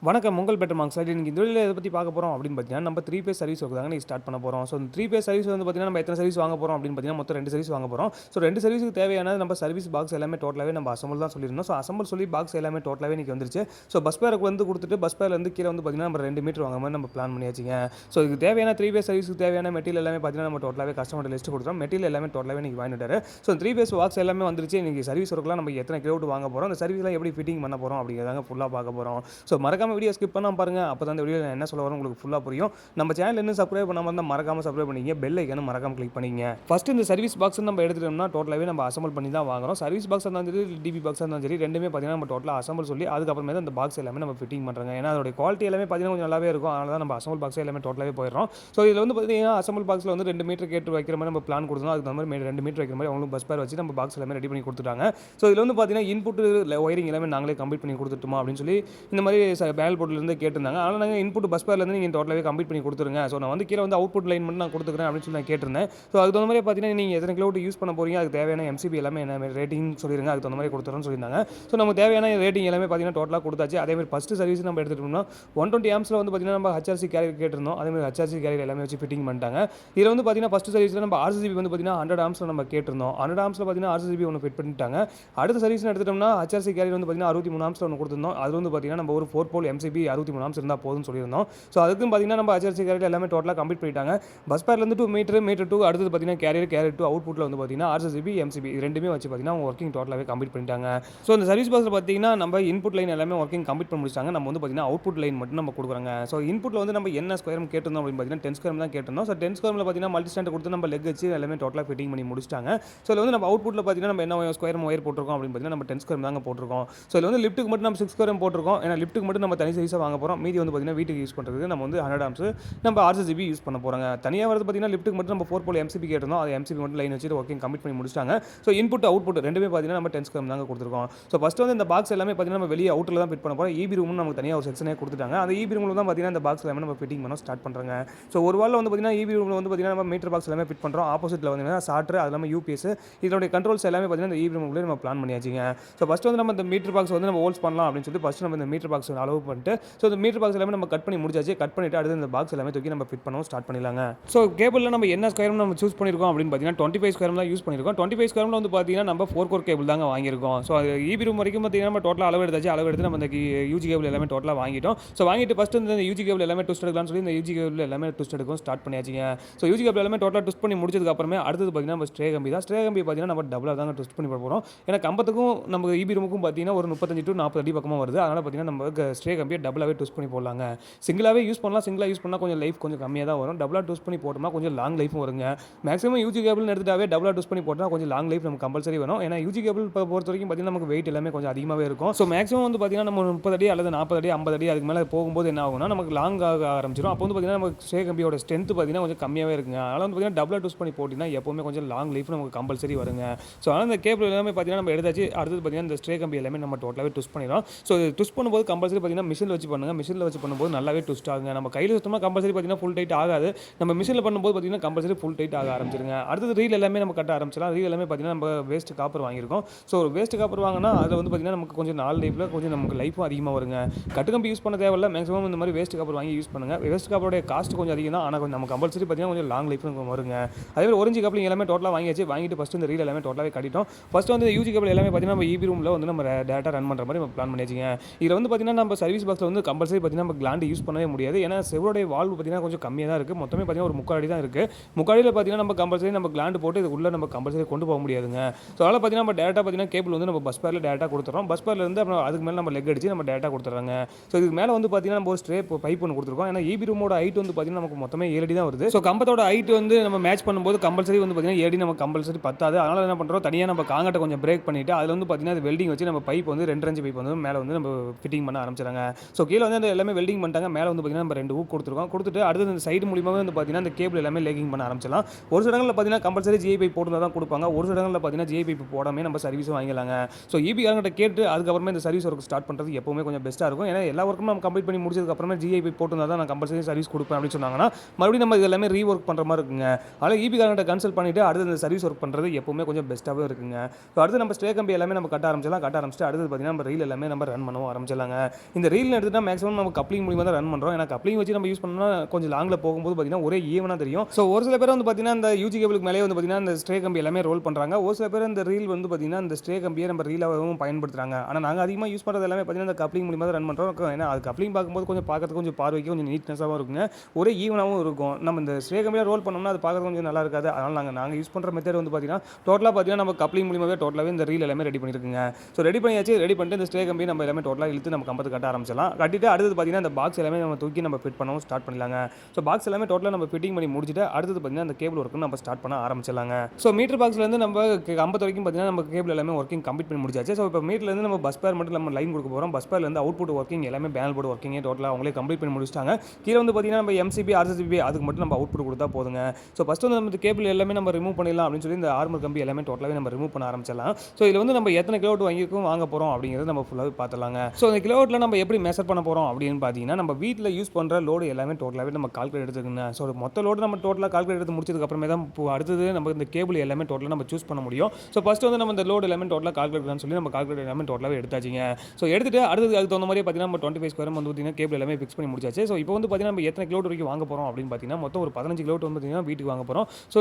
வணக்கம் உங்கள் better marks side இன்னைக்கு இந்த வீடியோவில் எதை பற்றி பார்க்க போகிறோம் அப்படின்னு பார்த்தீங்கன்னா நம்ம 3 பேஸ் சர்வீஸ் ஒர்க் தாங்க ஸ்டார்ட் பண்ண போகிறோம். ஸோ இந்த 3 பேஸ் சர்வீஸ் வந்து பார்த்தீங்கன்னா நம்ம எத்தனை சர்வீஸ் வாங்க போகிறோம் அப்படின்னு பார்த்தீங்கன்னா மொத்தம் 2 சர்வீஸ் வாங்க போகிறோம். ஸோ 2 சர்வீஸுக்கு தேவையான நம்ம சர்வீஸ் பாக்ஸ் எல்லாமே டோட்டலாகவே நம்ம அசம்பிள் தான் சொல்லியிருந்தோம். ஸோ அசம்பிள் சொல்லி பாக்ஸ் எல்லாமே டோட்டலாகவே இன்றைக்கி வந்துருச்சு. ஸோ பஸ் பேருக்கு வந்து கொடுத்துட்டு பஸ் பேர்லேருந்து கீழே வந்து பார்த்தீங்கன்னா நம்ம 2 மீட்டர் வாங்க மாதிரி நம்ம பிளான் பண்ணியாச்சுங்க. ஸோ இதுக்கு தேவையான 3 பேஸ் சர்வீஸுக்கு தேவையான மெட்டீரியல் எல்லாமே பார்த்தீங்கன்னா நம்ம டோட்டலாகவே கஸ்டமர் லிஸ்ட் கொடுத்துறோம். மெட்டீரியல் எல்லாமே டோட்டலாகவே இன்றைக்கி வாங்கிட்டாரு. ஸோ 3 பேஸ் பாக்ஸ் எல்லாமே வந்துருச்சு. இன்றைக்கி சர்வீஸ் ஒர்க்லாம் நம்ம எத்தனை கிலோமீட்டர் வாங்க போகிறோம், அந்த சர்வீஸ்லாம் எப்படி ஃபிட்டிங் பண்ண போகிறோம் அப்படிங்கிறதாங்க ஃபுல்லாக பார்க்க போகிறோம். ஸோ மறக்காம வீடியோ ஸ்கிப் பண்ணாமல் பாருங்கள். அப்போ தான் இந்த வீடியோ என்ன சொல்ல வரோம் உங்களுக்கு ஃபுல்லாக புரியும். நம்ம சேனல் இன்னும் சப்ஸ்கிரைப் பண்ணாமல் இருந்தால் மறக்காமல் சப்ஸ்கிரைப் பண்ணிங்க, பெல் ஐக்கான மறக்காமல் கிளிக் பண்ணிங்க. ஃபஸ்ட்டு இந்த சர்வீஸ் பாக்ஸ் நம்ம எடுத்துட்டோம்னா டோட்டலாகவே நம்ம அசம்பிள் பண்ணி தான் வாங்குறோம். சர்வீஸ் பாக்ஸ் இருந்தாலும் சரி, டிபி பாக்ஸ் இருந்தாலும் சரி, ரெண்டுமே பார்த்தீங்கன்னா நம்ம டோட்டலாக அசம்பிள் சொல்லி அதுக்கப்புறமே தான் அந்த பாக்ஸ் எல்லாமே நம்ம ஃபிட்டிங் பண்ணுறாங்க. ஏன்னா அதோட குவாலிட்டி எல்லாமே பார்த்தீங்கன்னா கொஞ்சம் நல்லாவே இருக்கும். அதனால தான் நம்ம அசம்பிள் பாக்ஸ் எல்லாமே டோட்டலாகவே போயிடுறோம். ஸோ இதில் வந்து பார்த்தீங்கன்னா அசம்பிள் பாக்ஸில் வந்து 2 மீட்டர் கேட்டு வைக்கிற மாதிரி நம்ம பிளான் கொடுத்தோம். அதுக்கு தகுந்த மாதிரி 2 மீட்டர் வைக்கிற மாதிரி அவங்களும் பஸ் பேர் வச்சு நம்ம பாக்ஸ் எல்லாமே ரெடி பண்ணி கொடுத்துட்டாங்க. ஸோ இதில் வந்து பார்த்தீங்கன்னா இன்புட் ஒயரிங் எல்லாமே நாங்களே கம்ப்ளீட் பண்ணி கொடுத்துட்டோமா அப்படின்னு சொல்லி இந்த மாதிரி பேனல் போர்ட்லேருந்து கேட்டிருந்தாங்க. அதனால் நாங்கள் இன்புட் பஸ் பேர்லேருந்து நீங்கள் டோட்டலாகவே கம்ப்ளீட் பண்ணி கொடுத்துருங்க. ஸோ நான் வந்து கீழே வந்து அவுட்புட் லைன் மட்டும் நான் கொடுத்துக்கிறேன் அப்படின்னு சொல்லி நான் கேட்டிருந்தேன். ஸோ அதுக்கு தகுந்த மாதிரி பார்த்தீங்கன்னா நீங்கள் எத்தனை கிலோமீட்டர் யூஸ் பண்ண போகிறீங்க, அதுக்கு தேவையான எம்சிபி எல்லாமே என்ன ரேட்டிங் சொல்லிடுங்க, அதுக்கு தகுந்த மாதிரி கொடுத்துறோன்னு சொல்லியிருந்தாங்க. ஸோ நமக்கு தேவையான ரேட்டிங் எல்லாமே பார்த்தீங்கன்னா டோட்டலாக கொடுத்தாச்சு. அதேமாதிரி ஃபஸ்ட்டு சர்வீஸ் நம்ம எடுத்துட்டோம்னா 120 ஆம்ஸில் வந்து பார்த்தீங்கன்னா நம்ம ஹச்ஆர்சி கேரியர் கேட்டிருந்தோம். அதேமாதிரி ஹச்ஆர்சி கேரியர் எல்லாமே வச்சு ஃபிட்டிங் பண்ணிட்டாங்க. இதில் வந்து பார்த்தீங்கன்னா ஃபஸ்ட்டு சர்வீஸில் நம்ம ஆர்சிபி வந்து பார்த்தீங்கன்னா 100 ஆம்ஸில் நம்ம கேட்டிருந்தோம். 100 ஆம்ஸில் பார்த்தீங்கன்னா ஆர்சிபி ஒன்று ஃபிட் பண்ணிட்டாங்க. அடுத்த சர்வீஸ் எடுத்துட்டோம்னா ஹச்ஆர்சி கேரியர் வந்து பார்த்தீங்கன்னா 63 ஆம்ஸில் ஒன்று கொடுத்துருந்தோம். அது வந்து பார்த்தீங்கன்னா நம்ம ஒரு 4 போல் எம்சிபி 63 ஆம்ஸ் இருந்தால் போதும்னு சொல்லியிருந்தோம். ஸோ அதுக்கும் பார்த்தீங்கன்னா நம்ம ஹச்ஆர்சி கேரியர் எல்லாமே டோட்டலாக கம்ப்ளீட் பண்ணிட்டாங்க. பஸ் பேர்லேருந்து 2 மீட்டர், மீட்டர் 2 அடுத்தது பார்த்தீங்கன்னா கேரியர் 2 அவுட்புட்டில் வந்து பார்த்தீங்கன்னா ஆர்சிபி எம்சிபி இது ரெண்டுமே வச்சு பார்த்தீங்கன்னா அவங்க ஒர்க்கிங் டோட்டலாகவே கம்ப்ளீட் பண்ணிட்டாங்க. ஸோ இந்த சர்வீஸ் பாக்ஸில் பார்த்தீங்கன்னா நம்ம இன்புட் லைன் எல்லாமே ஒர்க்கிங் கம்ப்ளீட் பண்ணி முடிச்சாங்க. நம்ம வந்து பார்த்தீங்கன்னா அவுட்புட் லைன் மட்டும் நம்ம கொடுக்குறாங்க. ஸோ இன்புட்டில் வந்து நம்ம என்ன ஸ்கொயர் கேட்டிருந்தோம் அப்படின்னு பார்த்தீங்கன்னா 10 ஸ்கொயர் தான் கேட்டிருந்தோம். ஸோ 10 ஸ்கொயரில் பார்த்தீங்கன்னா மல்டி ஸ்டாண்ட் கொடுத்து நம்ம லெக் வச்சு எல்லாமே டோட்டலாக ஃபிட்டிங் பண்ணி முடிச்சிட்டாங்க. ஸோ இதில் வந்து நம்ம அவுட்புட்டில் பார்த்தீங்கன்னா நம்ம என்ன ஸ்கொயர் ஒயர் போட்டிருக்கோம் அப்படின்னு பார்த்தீங்கன்னா நம்ம 10 ஸ்கொயர் தாங்க போட்டிருக்கோம். ஸோ இதில் வந்து லிஃப்ட்டுக்கு மட்டும் நம்ம 6 ஸ்கொயர் போட்டிருக்கோம். ஏன்னா லிஃப்ட்டுக்கு மட்டும் நம்ம தனி சைஸாக வாங்க போகிறோம். மீதி வந்து பார்த்தீங்கன்னா வீட்டுக்கு யூஸ் பண்ணுறதுக்கு நம்ம வந்து 100 ஆம்ஸ் நம்ம ஆர்சிபி யூஸ் பண்ண போகிறாங்க. தனியாக வரது பார்த்தீங்கன்னா லிஃப்ட்டுக்கு மட்டும் நம்ம 4 போல் எம்சிபி கேட்டிருந்தோம். அது எம்சிபி மட்டும் லைன் வச்சு ஒர்க்கிங் கம்ப்ளீட் பண்ணி முடிச்சிட்டாங்க. ஸோ இன்புட் அவுட்புட் ரெண்டுமே பார்த்தீங்கன்னா நம்ம 10 ஸ்கொயர் தாங்க கொடுத்துருக்கோம். ஸோ ஃபஸ்ட்டு வந்து இந்த பாக்ஸ் எல்லாமே பார்த்தீங்கன்னா நம்ம வெளியே அவுட்டில் தான் ஃபிட் பண்ண போகிறோம். இபி ரூம்னு நமக்கு தனியாக ஒரு செக்ஷனே கொடுத்துட்டாங்க. அந்த இபி ரூமில் தான் பார்த்தீங்கன்னா இந்த பாக்ஸ் எல்லாமே நம்ம ஃபிட்டிங் பண்ண ஸ்டார்ட் பண்ணுறாங்க. ஸோ ஒரு வாலில் வந்து பார்த்தீங்கன்னா இபி ரூமில் வந்து பார்த்தீங்கன்னா நம்ம மீட்டர் பாக்ஸ் எல்லாமே ஃபிட் பண்ணுறோம். ஆப்போசிட்டில் வந்து சார்ட்டர் அது இல்லாமல் யூபிஎஸ் இதோடைய கண்ட்ரோல்ஸ் எல்லாமே பார்த்தீங்கன்னா இந்த இபி ரூமுக்குள்ளே நம்ம பிளான் பண்ணியாச்சுங்க. ஸோ ஃபஸ்ட்டு வந்து நம்ம இந்த மீட்டர் பாக்ஸ் வந்து நம்ம ஹோல்ஸ் பண்ணலாம் அப்படின்னு சொல்லி ஃபஸ்ட்டு நம்ம இந்த மீட்டர் பாக்ஸ் அலோவ் பண்ணிட்டு ஸோ இந்த மீட்டர் பாக்ஸ் எல்லாமே நம்ம கட் பண்ணி முடிச்சாச்சு. கட் பண்ணிவிட்டு அடுத்து இந்த பாக்ஸ் எல்லாமே தூக்கி நம்ம ஃபிட் பண்ணவும் ஸ்டார்ட் பண்ணிடலாங்க. ஸோ கேபிளில் நம்ம என்ன ஸ்கொயர் நம்ம சூஸ் பண்ணியிருக்கோம் அப்படின்னு பார்த்தீங்கன்னா 25 ஸ்கொயர் தான் யூஸ் பண்ணியிருக்கோம். 25 ஸ்கொயர் வந்து பார்த்தீங்கன்னா நம்ம 4 கோர் கேபிள் தாங்க வாங்கியிருக்கோம். ஸோ அது இபி ரூம் வரைக்கும் பார்த்தீங்கன்னா நம்ம டோட்டலாக அளவு எடுத்தாச்சு. அளவு எடுத்து நம்ம இந்த யூஜி கேபிள் எல்லாமே டோட்டலாக வாங்கிட்டோம். ஸோ வாங்கிட்டு ஃபஸ்ட்டு இந்த யூஜி கேபிள் எல்லாமே ட்விஸ்ட் எடுக்கலாம்னு சொல்லி இந்த யூஜி கேபிள் எல்லாமே ட்விஸ்ட் எடுக்கும் ஸ்டார்ட் பண்ணியாச்சுங்க. ஸோ யூஜி கேபிள் எல்லாமே டோட்டலாக ட்விஸ்ட் பண்ணி முடிச்சதுக்கு அப்புறமே அடுத்தது பார்த்தீங்கன்னா நம்ம ஸ்ட்ரே கம்பி தான். ஸ்ட்ரே கம்பி பார்த்தீங்கன்னா நம்ம டபுளாக தாங்க ட்விஸ்ட் பண்ணி போகிறோம். ஏன்னா கம்பத்துக்கும் நம்ம இபி ரூமுக்கும் பார்த்தீங்கன்னா ஒரு 35 to 40 அடி பக்கமாக வருது. அதனால் பார்த்தீங்கன்னா நம்ம ஸ்ட்ரே கம்பியை டபுளாகவே ட்விஸ்ட் பண்ணி போடலாங்க. சிங்கிளாகவே யூஸ் பண்ணலாம். சிங்கிளாக யூஸ் பண்ணால் கொஞ்சம் லைஃப் கொஞ்சம் கம்மியாக தான் வரும். டபுளாக ட்விஸ்ட் பண்ணி போட்டோம்னா கொஞ்சம் லாங் லைஃபும் வருங்க. மேக்ஸிமம் யூஜி கேபிள் எடுத்துட்டாவே டபுளாக ட்விஸ்ட் பண்ணி போட்டால் கொஞ்சம் லாங் லைஃப் நமக்கு கம்பல்சரி வரும். ஏன்னா யூஜி கேபிள் பொறுத்த வரைக்கும் பார்த்தீங்கன்னா நமக்கு வெயிட் எல்லாமே கொஞ்சம் அதிகமாகவே இருக்கும். ஸோ மேக்ஸிமம் வந்து பார்த்தீங்கன்னா நம்ம 30 அடி அல்லது 40 அடி 50 அடி அதுக்கு மேலே போகும்போது என்ன ஆகும்னா நமக்கு லாங் ஆக ஆரம்பிச்சிடும். அப்போ வந்து பார்த்தீங்கன்னா நமக்கு ஸ்ட்ரே கம்பியோட ஸ்ட்ரென்த் பார்த்தீங்கன்னா கொஞ்சம் கம்மியாகவே இருக்குங்க. அதனால் வந்து பார்த்தீங்கன்னா டபுளாக ட்விஸ்ட் பண்ணி போட்டிங்கன்னா எப்போவுமே கொஞ்சம் லாங் லைஃப் நமக்கு கம்பல்சரி வருங்க. ஸோ அதனால் இந்த கேபிள் எல்லாமே பார்த்தீங்கன்னா நம்ம எடுத்தாச்சு. அடுத்தது பார்த்தீங்கன்னா இந்த ஸ்ட்ரே கம்பி எல்லாமே நம்ம டோட்டலாகவே ட்விஸ்ட் பண்ணிடும். ஸோ ட்விஸ்ட் பண்ணும்போது கம்பல்சரி பார்த்தீங்கன்னா மிஷினில் வச்சு பண்ணுங்க. மிஷினில் வச்சு பண்ணும்போது நல்லாவே ட்விஸ்ட் ஆகுங்க. நம்ம கையில் சுத்தமாக கம்பல்சரி பார்த்தீங்கன்னா ஃபுல் டைட் ஆகாது. நம்ம மிஷினில் பண்ணும்போது பார்த்தீங்கன்னா கம்பல்சரி ஃபுல் டைட் ஆக ஆரம்பிச்சிருங்க. அடுத்தது ரீல் எல்லாமே நம்ம கட்ட ஆரம்பிச்சிடலாம். ரீல் எல்லாமே பார்த்தீங்கன்னா நம்ம வேஸ்ட் காப்பர் வாங்கியிருக்கோம். ஸோ வேஸ்ட் காப்பர் வாங்கினா அதில் வந்து பார்த்தீங்கன்னா நமக்கு கொஞ்சம் நாள் லைஃப்பில் கொஞ்சம் நமக்கு லைஃப்பும் அதிகமாக வருங்க. கட்டு கம்பி யூஸ் பண்ண தேவையில்ல. மேக்ஸிமம் இந்த மாதிரி வேஸ்ட் காப்பர் வாங்கி யூஸ் பண்ணுங்கள். வேஸ்ட் காப்பரோட காஸ்ட் கொஞ்சம் அதிகம் தான். ஆனால் கொஞ்சம் நம்ம கம்பல்சரி பார்த்தீங்கன்னா கொஞ்சம் லாங் லைஃப் வருங்க. அதே மாதிரி ஒரிஞ்சி கப்ளிங் எல்லாமே டோட்டலாக வாங்கியாச்சு. வாங்கிட்டு ஃபஸ்ட்டு இந்த ரீல் எல்லாமே டோட்டலாகவே கட்டிட்டோம். ஃபஸ்ட்டு வந்து யூஜி கேபிள் எல்லாமே பார்த்தீங்கன்னா நம்ம இபி ரூமில் வந்து நம்ம டேட்டா ரன் பண்ணுற மாதிரி நம்ம பிளான் பண்ணியாச்சுங்க. இதில் வந்து பார்த்தீங்கன்னா நம்ம சர்வீஸ் பாக்ஸில் வந்து கம்பல்சரி பார்த்தீங்கன்னா நம்ம கிளாண்டு யூஸ் பண்ணவே முடியாது. ஏன்னா செவருடைய வால்வு பார்த்தீங்கன்னா கொஞ்சம் கம்மியாக தான் இருக்குது. மொத்தமே பார்த்தீங்கன்னா ஒரு 3/4 அடி தான் இருக்குது. 3/4 அடியில் பார்த்தீங்கன்னா நம்ம கம்பல்சரி நம்ம கிளாண்டு போட்டு இது உள்ள நம்ம கம்பல்சரி கொண்டு போக முடியாதுங்க. ஸோ அதனால் பார்த்தீங்கன்னா நம்ம டேட்டா பார்த்தீங்கன்னா கேபிள் வந்து நம்ம பஸ் பேரில் டேட்டா கொடுத்துறோம். பஸ் பேரில் இருந்து அப்புறம் அதுக்கு மேலே நம்ம லெக் அடிச்சு நம்ம டேட்டா கொடுத்துறாங்க. ஸோ இதுக்கு மேலே வந்து பார்த்தீங்கன்னா நம்ம ஒரு ஸ்ட்ரே பைப் ஒன்று கொடுத்துருக்கோம். ஏன்னா இபி ரூமோட ஹைட் வந்து பார்த்தீங்கன்னா நமக்கு மொத்தமே 7 அடி தான் வருது. ஸோ கம்பத்தோட ஹைட் வந்து நம்ம மேட்ச் பண்ணும்போது கம்பல்சரி வந்து பார்த்தீங்கன்னா 7 அடி நமக்கு கம்பல்சரி பத்தாது. அதனால் என்ன பண்ணுறோம், தனியாக நம்ம காங்கட்டை கொஞ்சம் பிரேக் பண்ணிவிட்டு அதில் வந்து பார்த்தீங்கன்னா அது வெல்டிங் வச்சு நம்ம பைப் வந்து 2 இன்ச் பைப் வந்து மேலே வந்து நம்ம ஃபிட்டிங் பண்ண ஆரம்பிச்சிடுறாங்க. ஸோ கீழே வந்து அந்த எல்லாமே வெல்டிங் பண்ணிட்டாங்க. மேலே வந்து பார்த்தீங்கன்னா நம்ம 2 ஊக் கொடுத்துருக்கோம். கொடுத்துட்டு அடுத்து இந்த சைடு மூலியமாக வந்து பார்த்தீங்கன்னா இந்த கேபிள் எல்லாமே லேகிங் பண்ண ஆரம்பிச்சிடலாம். ஒரு சில இடங்களில் பார்த்தீங்கன்னா கம்பல்சரி ஜிஐ பைப் போட்டு தான் கொடுப்பாங்க. ஒரு சில இடங்களில் பார்த்தீங்கன்னா ஜிஐ பைப் போடாமே நம்ம சர்வீஸும் வாங்கிக்கலாங்க. ஸோ இபி காரங்கிட்ட கேட்டு அதுக்கப்புறமே இந்த சர்வீஸ் ஒர்க் ஸ்டார்ட் பண்ணுறது எப்பவுமே கொஞ்சம் பெஸ்ட்டாக இருக்கும். ஏன்னா எல்லா ஒர்க்கும் நம்ம கம்ப்ளீட் பண்ணி முடிச்சதுக்கப்புறமே ஜிஐ பைப் போட்டு தான் நான் கம்பல்சரி சர்வீஸ் கொடுப்பேன் அப்படின்னு சொன்னாங்கன்னா மறுபடியும் நம்ம இது எல்லாமே ரீ ஒர்க் பண்ணுற மாதிரி இருக்குங்க. அதனால் இபி காரங்கிட்ட கன்சல்ட் பண்ணிவிட்டு அடுத்து இந்த சர்வீஸ் ஒர்க் பண்ணுறது எப்பவுமே கொஞ்சம் பெஸ்ட்டாகவே இருக்குங்க. ஸோ அடுத்து நம்ம ஸ்ட்ரே கம்பி எல்லாமே நம்ம கட்ட ஆரம்பிச்சிட்டு அடுத்து பார்த்தீங்கன்னா நம்ம ரீல் எல்லாமே நம்ம ரன் பண்ணவும் ஆரம்பிச்சிடலாங்க. இந்த இந்த ரீல் எடுத்துட்டா மேக்ஸிமம் நம்ம கப்ளிங் மூலியமா தான் ரன் பண்ணுறோம். ஏன்னா கப்ளிங் வச்சு நம்ம யூஸ் பண்ணோம்னா கொஞ்சம் லாங்கில் போகும்போது பார்த்தீங்கன்னா ஒரே ஈவனாக தெரியும். ஸோ ஒரு சில பேர் வந்து பார்த்தீங்கன்னா இந்த யூஜி கேபிளுக்கு மேலே வந்து பார்த்தீங்கன்னா இந்த ஸ்ட்ரே கம்பி எல்லாமே ரோல் பண்ணுறாங்க. ஒரு சில பேர் இந்த ரீல் வந்து பார்த்தீங்கன்னா இந்த ஸ்ட்ரே கம்பியை நம்ம ரீலாகவும் பயன்படுத்துறாங்க. ஆனால் நாங்கள் அதிகமாக யூஸ் பண்ணுறது எல்லாமே பார்த்தீங்கன்னா இந்த கப்ளிங் மூலியமாக தான் ரன் பண்ணுறோம். ஏன்னா அது கப்ளிங் பார்க்கும்போது கொஞ்சம் பார்க்கறதுக்கு கொஞ்சம் பார்வைக்கு கொஞ்சம் நீட்னஸாகவும் இருக்குங்க, ஒரே ஈவனாகவும் இருக்கும். நம்ம இந்த ஸ்ட்ரே கம்பியாக ரோல் பண்ணோம்னா அது பார்க்கறது கொஞ்சம் நல்லா இருக்காது. அதனால் நாங்கள் யூஸ் பண்ணுற மெத்தட் வந்து பார்த்தீங்கன்னா டோட்டலாக பார்த்தீங்கன்னா நம்ம கப்ளிங் மூலியமாகவே டோட்டலாகவே இந்த ரீல் எல்லாமே ரெடி பண்ணியிருக்குங்க. ஸோ ரெடி பண்ணியாச்சு. ரெடி பண்ணிட்டு இந்த ஸ்ட்ரே கம்பி நம்ம எல்லாமே டோட்டலாக இழுத்து நம்ம கம்பத்து கட்ட ஆரம்பிச்சிடலாம். கட்டிட்டு அடுத்தது பார்த்தீங்கன்னா இந்த பாக்ஸ் எல்லாமே நம்ம தூக்கி நம்ம ஃபிட் பண்ணவும் ஸ்டார்ட் பண்ணிடலாங்க. ஸோ பாக்ஸ் எல்லாமே டோட்டலாக நம்ம ஃபிட்டிங் பண்ணி முடிச்சுட்டு அடுத்தது பார்த்தீங்கன்னா அந்த கேபிள் ஒர்க்கு நம்ம ஸ்டார்ட் பண்ண ஆரம்பிச்சிடலாங்க. ஸோ மீட்டர் பாக்ஸ்லேருந்து நம்ம கம்பத்து வரைக்கும் பார்த்தீங்கன்னா நம்ம கேபிள் எல்லாமே ஒர்க்கிங் கம்ப்ளீட் பண்ணி முடிச்சாச்சு. ஸோ இப்போ மீட்டர்லேருந்து நம்ம பஸ் பேர் மட்டும் நம்ம லைன் கொடுக்க போகிறோம். பஸ் பேர்லேருந்து அவுட்புட் ஒர்க்கிங் எல்லாமே பேனல் போர்டு ஒர்க்கிங் டோட்டலாக அவங்களே கம்ப்ளீட் பண்ணி முடிச்சிட்டாங்க. கீழே வந்து பார்த்தீங்கன்னா நம்ம எம்சிபி ஆர்சிபி அதுக்கு மட்டும் நம்ம அவுட்புட் கொடுத்தா போதுங்க. ஸோ ஃபஸ்ட்டு வந்து நம்ம கேபிள் எல்லாமே நம்ம ரிமூவ் பண்ணிடலாம் அப்படின்னு சொல்லி இந்த ஆர்மர் கம்பி எல்லாமே டோட்டலாகவே நம்ம ரிமூவ் பண்ண ஆரம்பிச்சிடலாம். ஸோ இதில் வந்து நம்ம எத்தனை கிலோவாட் வாங்க போகிறோம் அப்படிங்கிறது நம்ம ஃபுல்லாகவே பார்த்துலாங்க. ஸோ இந்த கிலோவாட்டில் நம்ம எப்படி மெஷர் பண்ண போகிறோம் அப்படின்னு பார்த்தீங்கன்னா நம்ம வீட்டில் யூஸ் பண்ணுற லோடு எல்லாமே டோட்டலாகவே நம்ம கால்குலேட் எடுத்துக்கங்க. ஸோ மொத்த லோடு நம்ம டோட்டலாக கால்குலேட் எடுத்து முடிச்சதுக்கு அப்புறமே தான் அடுத்தது நம்ம இந்த கேபிள் எல்லாமே டோட்டலாக நம்ம சூஸ் பண்ண முடியும். ஸோ ஃபஸ்ட்டு வந்து நம்ம இந்த லோடு எல்லாமே டோட்டலாக கால்குலேட் சொல்லி நம்ம கால்குலேட் எல்லாமே டோட்டலாகவே எடுத்தாச்சுங்க. ஸோ எடுத்துட்டு அடுத்தது அதுக்கு தகுந்த மாதிரி பார்த்தீங்கன்னா நம்ம 25 ஸ்கொயர் வந்து பார்த்தீங்கன்னா கேபிள் எல்லாமே ஃபிக்ஸ் பண்ணி முடிச்சாச்சு. ஸோ இப்போ வந்து பார்த்தீங்கன்னா நம்ம எத்தனை கிலோட் வரைக்கும் வாங்க போகிறோம் அப்படின்னு பார்த்தீங்கன்னா மொத்தம் ஒரு 15 கிலோட் வந்து பார்த்தீங்கன்னா வீட்டுக்கு வாங்க போகிறோம். ஸோ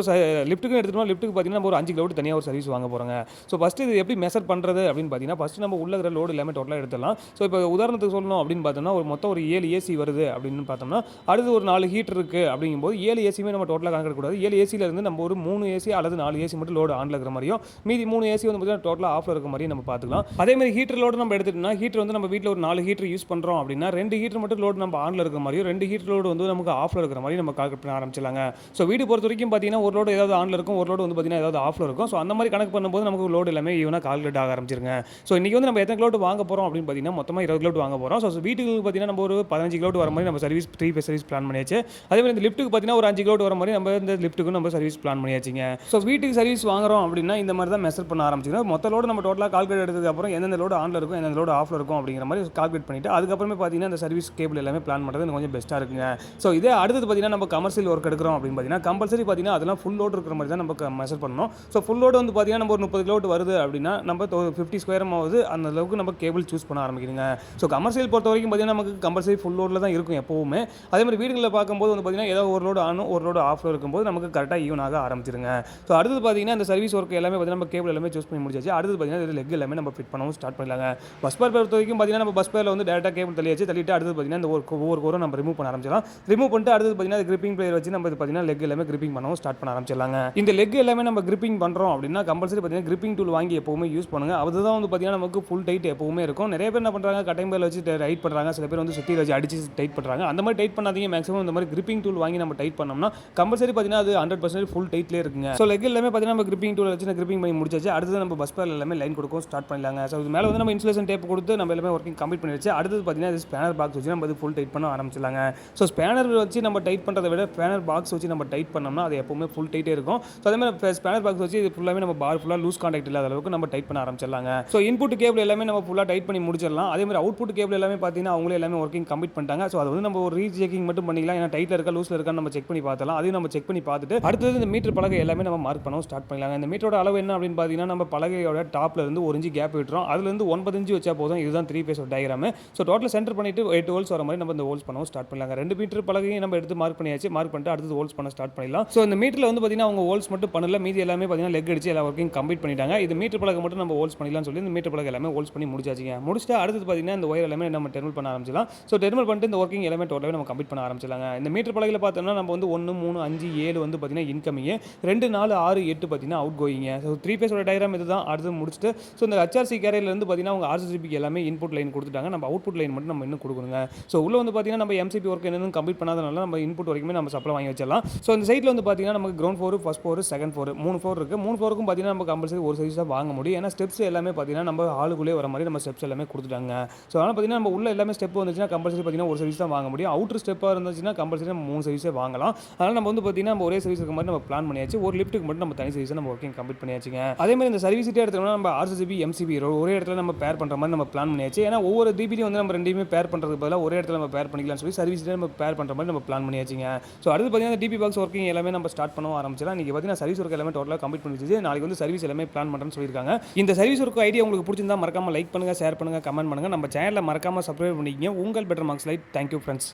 லிஃப்ட்டுக்கு எடுத்துகிட்டோம். லிஃப்ட்டுக்கு பார்த்தீங்கன்னா நம்ம ஒரு 5 கிலோட் தனியாக ஒரு சர்வீஸ் வாங்க போகிறோங்க. ஸோ ஃபஸ்ட்டு இது எப்படி மெஷர் பண்ணுறது அப்படின்னு பார்த்தீங்கன்னா ஃபஸ்ட்டு நம்ம உள்ள இருக்கிற லோடு எல்லாமே டோட்டலாக எடுத்துடலாம். ஸோ இப்போ உதாரணத்துக்கு சொல்லணும் அப்படின்னு பார்த்தோம்னா ஒரு மொத்தம் ஒரு 7 ஏசி வருது அப்படின்னு பார்த்தோம்னா அடுத்து ஒரு 4 ஹீட்டர் இருக்குது அப்படிங்கும்போது 7 ஏசியுமே நம்ம டோட்டலாக கணக்கெடுக்கக்கூடாது. 7 ஏசியில் இருந்து நம்ம ஒரு 3 ஏசி அல்லது 4 ஏசி மட்டும் லோடு ஆனில் இருக்கிற மாதிரியும் மீதி 3 ஏசி வந்து பார்த்தீங்கன்னா டோட்டலாக ஆஃபில் இருக்கிற மாதிரி நம்ம பார்த்துக்கலாம். அதேமாதிரி ஹீட்டர் லோடு நம்ம எடுத்துட்டோம்னா ஹீட்டர் வந்து நம்ம வீட்டில் ஒரு 4 ஹீட்டர் யூஸ் பண்ணுறோம் அப்படின்னா 2 ஹீட்டர் மட்டும் லோடு நம்ம ஆனில் இருக்கிற மாதிரியும் 2 ஹீட்டர் லோடு வந்து நமக்கு ஆஃபில் இருக்கிற மாதிரி நம்ம கால்குலேட் பண்ண ஆரம்பிச்சிடலாங்க. ஸோ வீடு பொறுத்த வரைக்கும் பார்த்தீங்கன்னா ஒரு லோடு ஏதாவது ஆனில் இருக்கும், ஒரு லோடு வந்து பார்த்தீங்கன்னா ஏதாவது ஆஃபில் இருக்கும். ஸோ அந்த மாதிரி கணக்கு பண்ணும்போது நமக்கு லோடு எல்லாமே ஈவனாக கால்குலேட் ஆக ஆரம்பிச்சிருங்க. ஸோ இன்றைக்கி வந்து நம்ம எத்தனை கிலோட் வாங்க போகிறோம் அப்படின்னு பார்த்தீங்கன்னா மொத்தமாக 20 கிலோட் வாங்க போகிறோம். ஸோ வீட்டுக்கு பார்த்தீங்கன்னா நம்ம ஒரு 15 கிலோட் வர மாதிரி நம்ம சர்வீஸ் 3 ஃபேஸ் சர்வீஸ் பிளான் பண்ணியாச்சு. அதேமாதிரி இந்த லிஃப்ட்டுக்கு பார்த்தீங்கன்னா ஒரு 5 கிலோட் வர மாதிரி நம்ம இந்த லிஃப்ட்டுக்கு நம்ம சர்வீஸ் பிளான் பண்ணியாச்சுங்க. ஸோ வீட்டுக்கு சர்வீஸ் வாங்குறோம் அப்படின்னா இந்த மாதிரி தான் மெஷர் பண்ண ஆரம்பிச்சிடும். மொத்த லோடு நம்ம டோட்டலாக கால்குலேட் எடுத்ததுக்கு அப்புறம் எந்தெந்த லோடு ஆனில் இருக்கும் எந்தெந்த லோடு ஆஃபில் இருக்கும் அப்படிங்கிற மாதிரி கால்குலேட் பண்ணிட்டு அதுக்கப்புறமே பார்த்தீங்கன்னா இந்த சர்வீஸ் கேபிள் எல்லாமே பிளான் பண்ணுறது கொஞ்சம் பெஸ்ட்டாக இருக்குங்க. ஸோ இதே அடுத்தது பார்த்தீங்கன்னா நம்ம கமர்ஷியல் ஒர்க் எடுக்கிறோம் அப்படின்னு பார்த்தீங்கன்னா கம்பல்சரி பார்த்தீங்கன்னா அதெல்லாம் ஃபுல் லோடு இருக்கிற மாதிரி தான் நம்ம மெஷர் பண்ணணும். ஸோ ஃபுல் லோடு வந்து பார்த்தீங்கன்னா நம்ம ஒரு 30 கிலோட் வருது அப்படின்னா நம்ம 50 ஸ்கொயராவது அந்த அளவுக்கு நம்ம கேபிள் சூஸ் பண்ண ஆரம்பிக்கிறீங்க. ஸோ கமர்ஷியல் பொறுத்த வரைக்கும் பார்த்தீங்கன்னா நமக்கு கம்பல்சரி ஃபுல் லோடில் தான் இருக்கும் எப்போவுமே. அதே மாதிரி வீடுகளில் பார்க்கும்போது வந்து பார்த்தீங்கன்னா ஏதாவது ஒரு லோடு ஆனும் ஒரு லோடு ஆஃபில் இருக்கும்போது நமக்கு கரெக்டாக ஈவன் ஆக ஆரம்பிச்சிருங்க. ஸோ அடுத்தது பார்த்தீங்கன்னா இந்த சர்வீஸ் ஒர்க் எல்லாமே பார்த்தீங்கன்னா நம்ம கேபிள் எல்லாமே சூஸ் பண்ணி முடிச்சாச்சு. அடுத்தது பார்த்தீங்கன்னா லெக் எல்லாமே நம்ம ஃபிட் பண்ணவும் ஸ்டார்ட் பண்ணலாங்க. பஸ் பேர் பொறுத்த வரைக்கும் பார்த்தீங்கன்னா நம்ம பஸ் பேரில் வந்து டேரெக்டாக கேபிள் தள்ளிட்டு அடுத்தது பார்த்தீங்கன்னா இந்த ஒவ்வொரு கோரும் நம்ம ரிமூவ் பண்ண ஆரம்பிச்சிடலாம். ரிமூவ் பண்ணிட்டு அடுத்தது பார்த்தீங்கன்னா கிரிப்பிங் பிளேயர் வச்சு நம்ம பார்த்தீங்கன்னா லெக் எல்லாமே கிரிப்பிங் பண்ணவும் ஸ்டார்ட் பண்ண ஆரம்பிச்சிடலாங்க. இந்த லெக் எல்லாமே நம்ம கிரிப்பிங் பண்ணுறோம் அப்படின்னா கம்பல்சரி பார்த்தீங்கன்னா கிரிப்பிங் டூல் வாங்கி எப்போவுமே யூஸ் பண்ணுங்க. அதுதான் வந்து பார்த்தீங்கன்னா நமக்கு ஃபுல் டைட் எப்போவுமே இருக்கும். நிறைய பேர் என்ன பண்ணுறாங்க கட்டைங் பேர் வச்சு டைட் பண்ணுறாங்க, சில பேர் வந்து சுற்றி வச்சு அடிச்சு டைட் பண்ணுறாங்க. அந்த மாதிரி டைட் பண்ணாதீங்க. மேக்ஸிமம் இந்த மாதிரி கிரிப்பிங் டூல் வாங்கி நம்ம டைட் பண்ணோம்னா கம்பல்சரி பார்த்தீங்கன்னா அது 100% ஃபுல் டைட்லேயே இருக்குங்க. ஸோ லெக் எல்லாமே பார்த்தீங்கன்னா நம்ம கிரிப்பிங் டூல் வச்சு கிரிப்பிங் பண்ணி முடிச்சாச்சு. அடுத்தது நம்ம பஸ் பேர் எல்லாமே லைன் கொடுக்கவும் ஸ்டார்ட் பண்ணலாங்க. ஸோ இது மேலே வந்து நம்ம இன்சுலேஷன் டேப் கொடுத்து நம்ம எல்லாமே ஒர்க்கிங் கம்ப்ளீட் பண்ணிடுச்சு. அடுத்தது பார்த்தீங்கன்னா இது ஸ்பேனர் பாக்ஸ் வச்சு நம்ம ஃபுல் டைட் பண்ண ஆரம்பிச்சிடலாங்க. ஸோ ஸ்பேனர் வச்சு நம்ம டைட் பண்ணுறதை விட ஸ்பேனர் பாக்ஸ் வச்சு நம்ம டைட் பண்ணோம்னா அது எப்பவுமே ஃபுல் டைட்டே இருக்கும். ஸோ அதே மாதிரி ஸ்பேனர் பாக்ஸ் வச்சு இது ஃபுல்லாகவே நம்ம பார் ஃபுல்லாக லூஸ் கான்டாக்ட் இல்லாத அளவுக்கு நம்ம டைட் பண்ண ஆரம்பிச்சிடலாங்க. ஸோ இன்புட் கேபிள் எல்லாமே நம்ம ஃபுல்லாக டைட் பண்ணி முடிச்சிடலாம். அதே மாதிரி அவுட்புட் கேபிள் எல்லாமே பார்த்தீங்கன்னா அவங்களே எல்லாமே ஒர்க்கிங் கம்ப்ளீட் பண்ணிட்டாங்க. ஸோ அது வந்து நம்ம ஒரு ரீசெக்கிங் மட்டும் பண்ணிக்கலாம். ஏன்னா டைட்டில் இருக்கா லூஸில் இருக்கான்னு நம்ம செக் பண்ணி பார்த்தலாம். அதையும் நம்ம செக் பண்ணி பார்த்துட்டு அடுத்தது இந்த மீட்டர் பலகை எல்லாமே நம்ம மார்க் பண்ணவும் ஸ்டார்ட் பண்ணலாங்க. இந்த மீட்டரோட அளவு என்ன அப்படின்னு பார்த்தீங்கன்னா நம்ம பலகையோட டாப்ல இருந்து 1 இன்ச் கேப் விட்டுறோம். அதுலேருந்து 9 இன்ச் வச்சா போதும். இதுதான் 3 phase diagram. So total centre பண்ணிட்டு 8 ஹோல்ஸ் வர மாதிரி நம்ம இந்த ஹோல்ஸ் பண்ணவும் ஸ்டார்ட் பண்ணலாங்க. 2 மீட்டர் பலகையும் நம்ம எடுத்து மார்க் பண்ணியாச்சு. மார்க் பண்ணிட்டு அடுத்தது ஹோல்ஸ் பண்ண ஸ்டார்ட் பண்ணிடலாம். ஸோ இந்த மீட்டரில் வந்து பார்த்தீங்கன்னா அவங்க ஹோல்ஸ் மட்டும் பண்ணல, மீதி எல்லாமே பார்த்தீங்கன்னா லெக் அடிச்சு எல்லா ஒர்க்கிங் கம்ப்ளீட் பண்ணிட்டாங்க. இது மீட்டர் பலகை மட்டும் நம்ம ஹோல்ஸ் பண்ணிடலாம்னு சொல்லி இந்த மீட்டர் பலகை எல்லாமே ஹோல்ஸ் பண்ணி முடிச்சாச்சுங்க. முடிச்சுட்டு அடுத்தது பார்த்தீங்கன்னா இந்த ஒயர் எல்லாமே நம்ம டெர்மினல் பண்ண ஆரம்பிச்சிடலாம். ஸோ டெர்மினல் பண்ணிட்டு இந்த ஒர்க்கிங் எல்லாமே டோட்டலாக நம்ம கம்ப்ளீட் பண்ண ஆரம்பிச்சிடலாங்க. இந்த மீட்டர் பலகையில் பார்த்தோம்னா நம்ம வந்து 1 3 5 7 வந்து பார்த்தீங்கன்னா இன்கமிங், 2 4 6 8 பார்த்தீங்கன்னா அவுட் கோயிங்க. ஸோ 3 ஃபேஸோட டயக்ராம் இதுதான். அடுத்து முடிச்சுட்டு ஸோ இந்த HRC கேரியர்லேருந்து பார்த்தீங்கன்னா அவங்க RCCBக்கு எல்லாமே இன்புட் லைன் கொடுத்துட்டாங்க. நம்ம அவுட்புட் லைன் மட்டும் நம்ம இன்னும் கொடுக்கணுங்க. ஸோ உள்ள வந்து பார்த்தீங்கன்னா நம்ம MCB ஒர்க் என்னன்னு கம்ப்ளீட் பண்ணாதனால நம்ம இன்புட் வரைக்குமே நம்ம சப்ளை வாங்கி வச்சிடலாம். ஸோ இந்த சைட்டில் வந்து பார்த்தீங்கன்னா நமக்கு ground floor, first floor, second floor 3 floor இருக்குது. 3 ஃப்ளோருக்கும் பார்த்தீங்கன்னா நம்ம கம்பல்சரி ஒரு சைஸ் தான் வாங்க முடியும். ஏன்னா ஸ்டெப்ஸ் எல்லாமே பார்த்தீங்கன்னா நம்ம ஆளுக்குள்ளே வர மாதிரி நம்ம ஸ்டெப்ஸ் எல்லாமே கொடுத்துட்டாங்க. ஸோ அதனால் பார்த்தீங்கன்னா நம்ம உள்ள எல்லாமே ஸ்டெப் வந்துச்சுன்னா கம்பல்சரி பார்த்தீங்கன்னா ஒரு சைஸ் தான் வாங்க முடியும். அவுட்டர் ஸ்டெப்பாக இருந்துச்சுன்னா கம்பல்சரி நம்ம 3 சைஸே வாங்கலாம். அதனால் நம்ம வந்து பார்த்தீங்கன்னா நம்ம ஒரே சைஸ் இருக்க மாதிரி நம்ம பிளான் பண்ணியாச்சு. ஒரு லிஃப்ட்டுக்கு மட்டும் நம்ம தனி சைஸை நம்ம ஒர்க்கிங் கம்ப்ளீட் பண்ணியாச்சுங்க. அதே மாதிரி இந்த சர்வீஸ்ட்டே எடுத்தோம்னா நம்ம RCCB MCB ஒரே இடத்துல நம்ம பேர் பண்ணுற மாதிரி நம்ம பிளான் பண்ணியாச்சு. ஏன்னா ஒவ்வொரு DBலையும் வந்து நம்ம ரெண்டையுமே பேர் பண்ணுறதுக்கு பதிலாக ஒரே இடத்துல நம்ம பேர் பண்ணிக்கலாம்னு சொல்லி சர்வீஸ்லேயே நம்ம பேர் பண்ணுற மாதிரி நம்ம பிளான் பண்ணியாச்சுங்க. ஸோ அடுத்து பார்த்தீங்கன்னா DB பாக்ஸ் ஒர்க்கிங் எல்லாமே நம்ம ஸ்டார்ட் பண்ண ஆரம்பிச்சிடலாம். இன்றைக்கி பார்த்தீங்கன்னா சர்வீஸ் ஒர்க் எல்லாமே டோட்டலாக கம்ப்ளீட் பண்ணிச்சு. நாளைக்கு வந்து சர்வீஸ் எல்லாமே பிளான் பண்ணுறேன்னு சொல்லியிருக்காங்க. இந்த சர்வீஸ் ஒர்க் ஐடியா உங்களுக்கு பிடிச்சிருந்தா மறக்காம லைக் பண்ணுங்கள், ஷேர் பண்ணுங்கள், கமெண்ட் பண்ணுங்கள். நம்ம சேனலில் மறக்காமல் சப்ஸ்கிரைப் பண்ணிக்கிங்க. உங்கள் better marks light. Thank you friends.